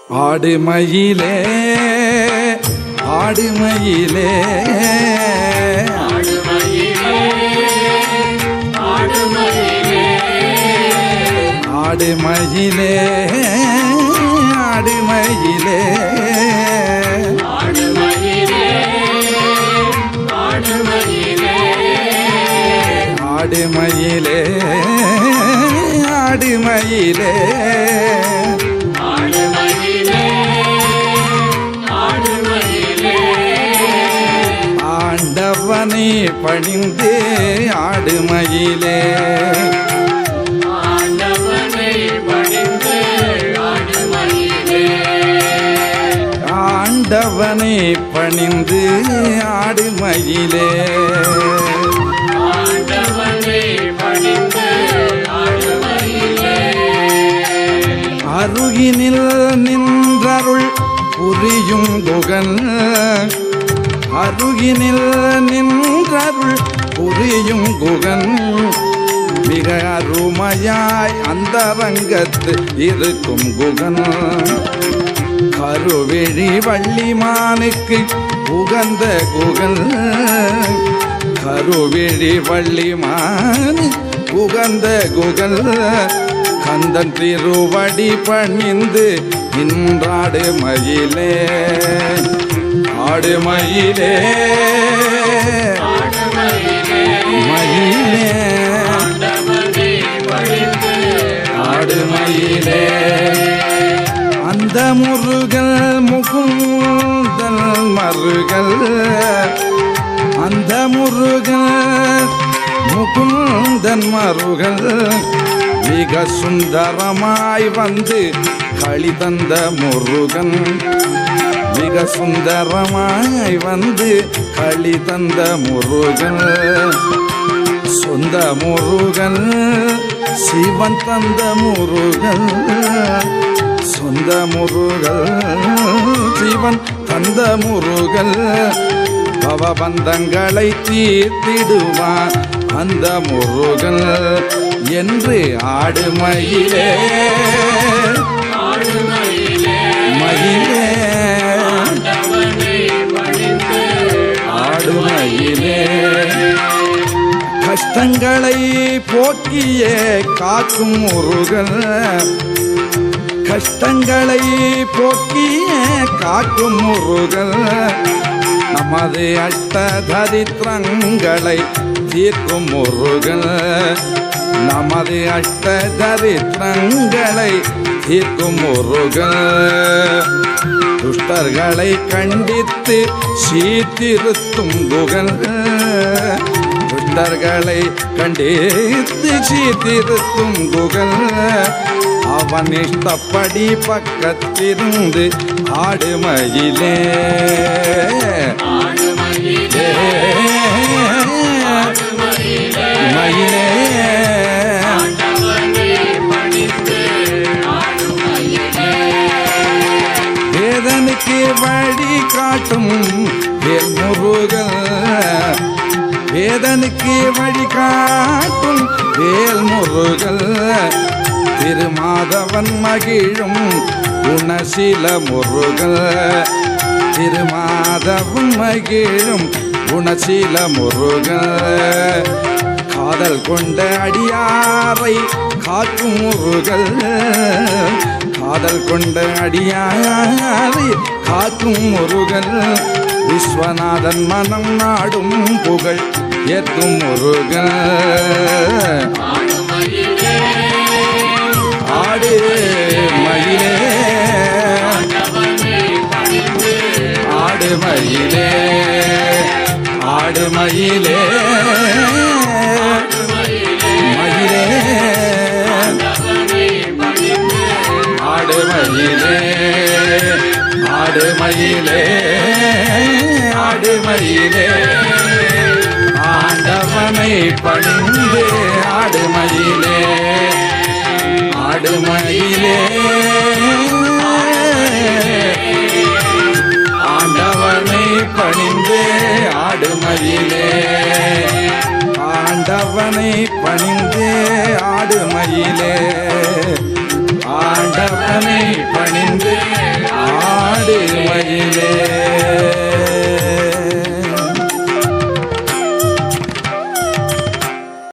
ஆடுமயிலே ஆடுமயிலே ஆடுமயிலே ஆடுமயிலே ஆடுமயிலே ஆடுமயிலே ஆண்டவனை பணிந்து ஆடுமயிலே ஆண்டவனை பணிந்து ஆடுமயிலே அருகினில் நின்றருள் புரியும் குகன் அருகினில் நின்றருள் புரியும் குகன் மிக அருமையாய் அந்தரங்கத்து இருக்கும் குகன் கருவிழி வள்ளிமானுக்கு உகந்த குகன் கருவிழி வள்ளிமான் உகந்த குகன் கந்தன் திருவடி பணிந்து நின்றாடு மயிலே ஆடுமயிலே மயிலே ஆடுமயிலே அந்த முருகல் முகுந்தல் மருகல் அந்த முருகல் முகுந்தன் மருகல் மிக சுந்தரமாய் வந்து களி தந்த முருகன் மிக சுந்தரமாய் வந்து களி தந்த முருகன் சொந்த முருகன் சிவன் தந்த முருகன் சொந்த முருகன் சிவன் தந்த முருகன் பவபந்தங்களை தீர்த்திடுவான் அந்த முருகன் என்று ஆடுமயிலே மயிலே ஆடுமயிலே கஷ்டங்களை போக்கிய காக்கும் முருகன் கஷ்டங்களை போக்கிய காக்கும் முருகன் நமது அஷ்ட தரித்திரங்களை தீர்க்கும் முருகன் நமது அஷ்ட தரித்திரங்களை தீர்க்கும் முருகன் துஷ்டர்களை கண்டித்து சீர்திருத்தும் குகன் துஷ்டர்களை கண்டித்து சீர்திருத்தும் குகன் அவன் இஷ்டப்படி பக்கத்திருந்து ஆடுமயிலே மயிலே வேதனுக்கு வழி காட்டும் வேல் முருகன் வேதனுக்கு வழி காட்டும் வேல் முருகன் திருமாதவன் மகிழும் குணசீல முருகன் திருமாதவன் மகிழும் குணசீல முருகன் காதல் கொண்ட அடியாரை காக்கும் முருகன் காதல் கொண்ட அடியாரை காக்கும் முருகன் விஸ்வநாதன் மனம் நாடும் புகழ் ஏற்கும் முருகன் ஆடு மயிலே ஆடு மயிலே ஆடு மயிலே மயிலே ஆடு மயிலே ஆடு மயிலே ஆடு மயிலே ஆண்டவனை பணிந்து ஆடு மயிலே ஆடுமயிலே ஆண்டவனை பணிந்து ஆடுமயிலே ஆண்டவனை பணிந்து ஆடுமயிலே ஆண்டவனை பணிந்து மயிலே